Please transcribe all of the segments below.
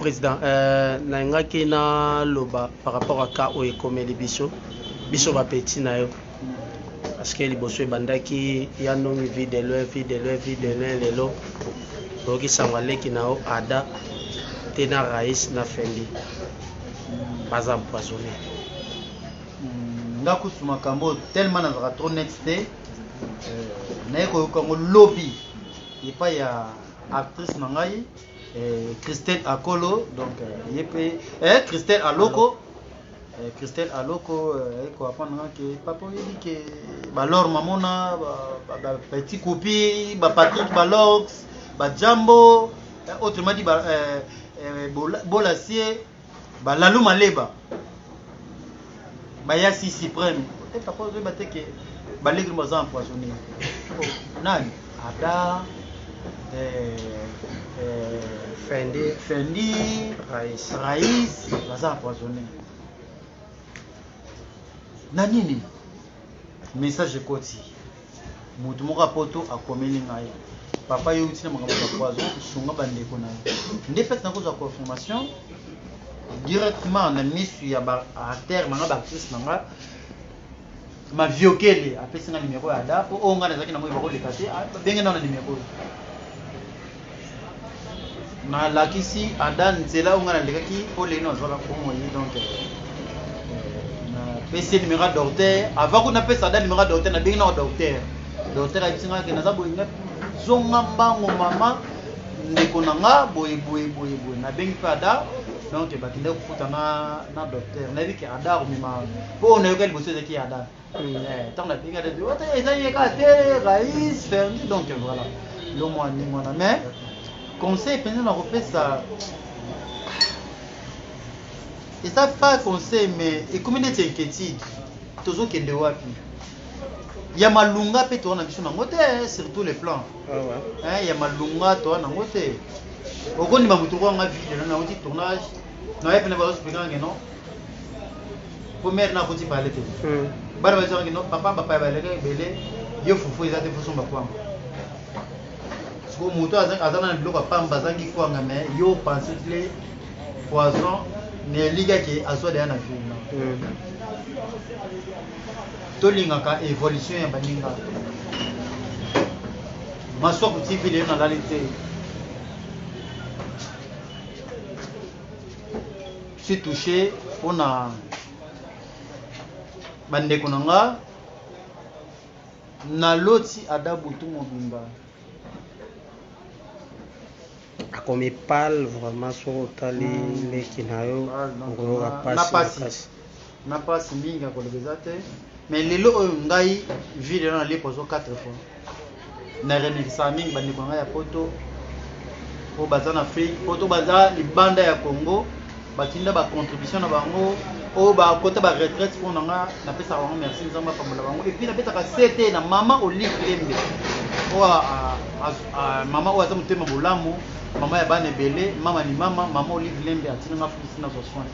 président nangaki na loba par rapport à cas oyo ekomeli biso bapeti na yo parce que liboso ebandaki ya ndongi vide loin lelo okisangwa leki na yo ada te na Raïs na Fendi baza empoisonné ngakusu makambo tellement nazaka trop net te naye koyoka ngo lobby epai ya actrice na ngai Christelle Akolo donc yepe Christelle Aloko Christelle Aloko ko apana que papa yebi que balor mamona ba petit copie ba Patrick Balox ba Jambo autrement dit ba Bolacier ba Lalou Maleba ba Yasi Suprême et papa je batte que ba légre maza empoisonné nani ada Fendi Raïs baza empoisonné nanini message ekoti mutu moko apoto akomeli ngai papa yo utina makambo ya poison sunga bandeko na ye nde pete nakozwa confirmation directement na misu ya baacteur nanga baactrice nanga maviokele apesi nga nimero ya ada po oyo ngai nazalaki nango bakoleka te benge nao na nimero nalakisi ada nzela oyo ngai nalekaki po leno azwaka komo ye donc PC numéro docteur avant qu'on appelle ça numéro docteur na bien docteur docteur a dit que naza boyinga zonga mbango mama ndeko nanga boy na bien pada donc ba kinde kufuta na docteur na biki ada komema po na yokel bosse qui ada tant na bien de ota eza yeka te Raïs Fendi donc voilà le mois ni mona mais conseil penser na refait ça. Et ça pas conseil mais et comme une inquiétude toujours qu'il doit puis il y a malunga pe to na biso na ngote sur tous les plans il y a malunga to na ngote okoni ba mutu ko nga video na uti tournage na yepe na ba expliquer ngeno première na kuti parler te bara ba zangi no papa ba leke belé yo fufu ezate fuso mba kwa so mutu azana na biloko pamba zangi kwa nga mais yo penser les poison ne liga qui aswa de na film to linga ka évolution ya baninga maso ko TV le na réalité si touché on a bande konanga na loti adabu tout mobimba akomi pal vraiment sur tali leki na yo na passe mingi akolobeza te mais lelo oyo ngai video na lepo zo 4 fois na remercier mingi bandeko ngai ya poto po baza na Afrique poto baza libanda ya Congo batinda ba contribution na bango o ba kota ba retraite pour nanga na pesa bango merci nzamba pamola bango et puis na pesa ka CT na mama Olive Lembe o mama o azamu tema bolamu mama ya bane belé mama ni mama Olive Lembe atina nga fisi na zo soin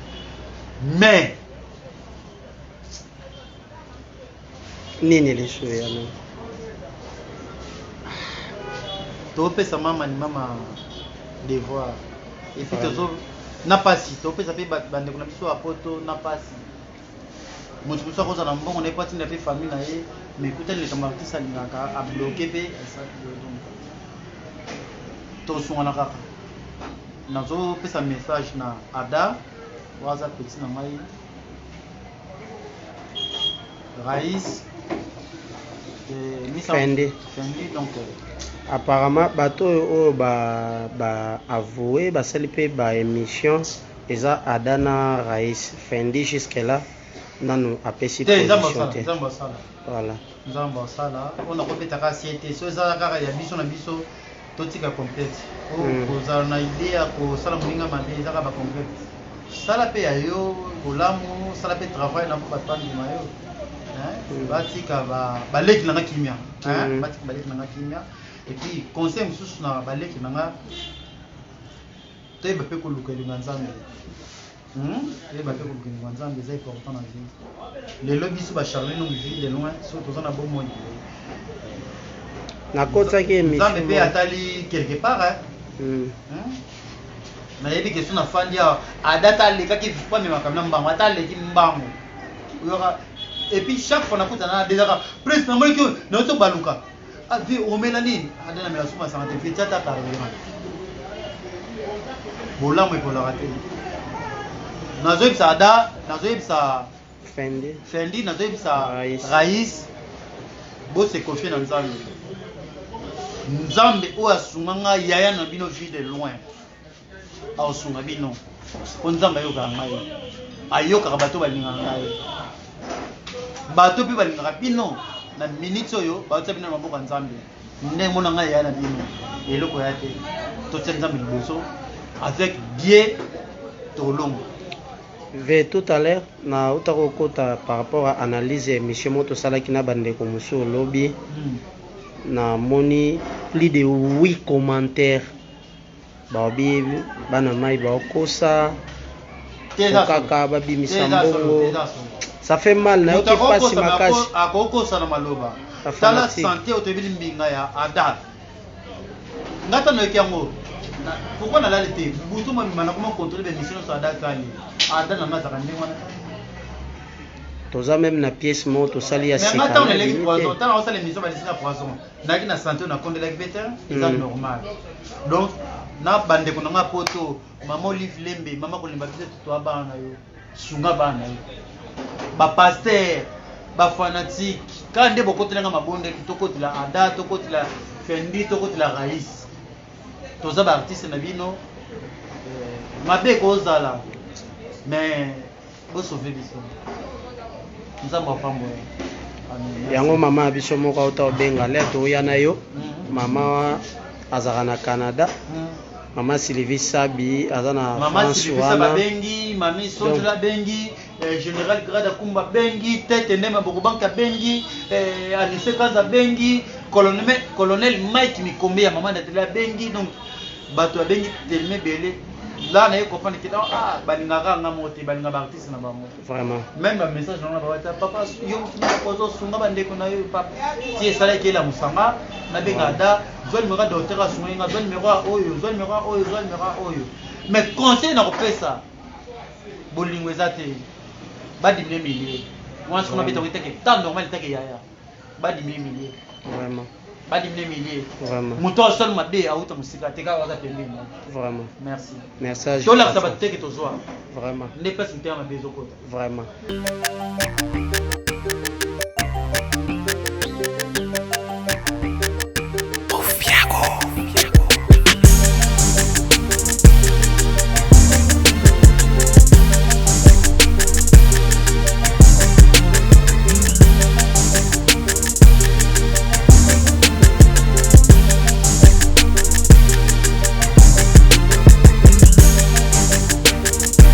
mais nini lesho ya no to pesa mama ni mama devoir et puis tozo na pasi to pesa pe bande kuna biso apoto na pasi mutu biso koza na mbongo na epati na pe famille na ye mais écoutez les camarades lingaka a bloquer pe ça to sungana kaka nazo pesa message na ada waza petit na mai Raïs Fendi donc apparemment bato oyo ba avoué basali pe ba émission eza ada na Raïs Fendi jusque là nanu apesi position te voilà nzamba sala on a kopeta ka siete so eza kaka ya biso na biso totika complète kozala na idée ya kosala moninga mabe ezaka ba complète sala pe ya yo bolamu sala pe travail na bato bandima yo batika baleki nanga kimia batika baleki nanga kimia et puis conseil mosusu na baleki nanga toyeba pe koluka elinga nzambe toyeba pe koluka elinga nzambe eza important na vie lelo biso bacharle no vie de loin so toza na bomoi nakotaki émission nzambe pe atali quelque part Mais il y a question à faire à data les gars qui vivent pas même comme n'importe à les qui m'bambo. Et puis chaque fois on a coûté déjà plus normalement que nous sommes baluka. A vu au mélanine à dans la souma ça te fait tata carrément. Bola moi pour la rater. Nazoib Sada, Nazoib sa Fendi, Nazoib sa Raïs. Bo se confier dans Nzambe. Nzambe o asunganga yaya na bino vie de loin. A osunga bino. O Nzambe yo ka ngai. Ayoka bato balinga ngai. Bato pe balinga bino na minute oyo bato bino na maboko Nzambe. Ndenge mona ngai yaya na bino. Eloko ya te. To tse Nzambe liboso avec Dieu tolongo. Ve tout à l'heure na utakokota par rapport à analyse monsieur moto salaki na bande ko muso lobby na moni plus de 8 commentaires babi bana mai ba kosa kaka babi misambongo ça fait mal na yoki pasi makashi akoko sana maloba tala santé otebili mbinga ya ada ngata no yango. Pourquoi on a l'été? Boutou m'a mis comment contrôler les missions sur Ada Kali. Ada n'a pas de toza même na pièce moto sali ya sika. Mais attends, les poisons, tant on sait les missions va dessiner poisson. Na qui na santé on a compte la vétérinaire, c'est normal. Donc na bande ko nga poto, maman Olive Lembe, maman ko limba biso to abana yo. Sunga bana yo. Ba pasteur, ba fanatique, quand ndebo kotelanga mabonde tokotila Ada, tokotila Fendi, tokotila Raïs. Tous les artistes na bino mabe kozala mais bo sauver biso nzamba pambo yango mama biso moko auta benga leto ya na yo mama azaka na Canada mama Sylvie Sabi azana mama Sylvie Sabi bengi mami Sondra bengi général Grada Kumba bengi tete ndema bokobanka bengi Alice Kaza bengi colonel Mike Mikombe ya mama Nathalie bengi donc bato bengi tellement belé là na yo comprendre que balingaka nga moté balinga ba artiste na bango vraiment même un message na ba wata papa yo kozo sunga bande ko na yo papa si sala ke la musanga na benga da zone mera docteur asunga zone mera oyo mais conseil na kopesa bolingo ezate badimile milier moi ce qu'on appelle que temps normal take yaya badimile milier vraiment badimile milier vraiment muto seul mabe auta musika teka waza pembeni vraiment merci to la sabateke to zoa vraiment ne pas sinter mabe zokota vraiment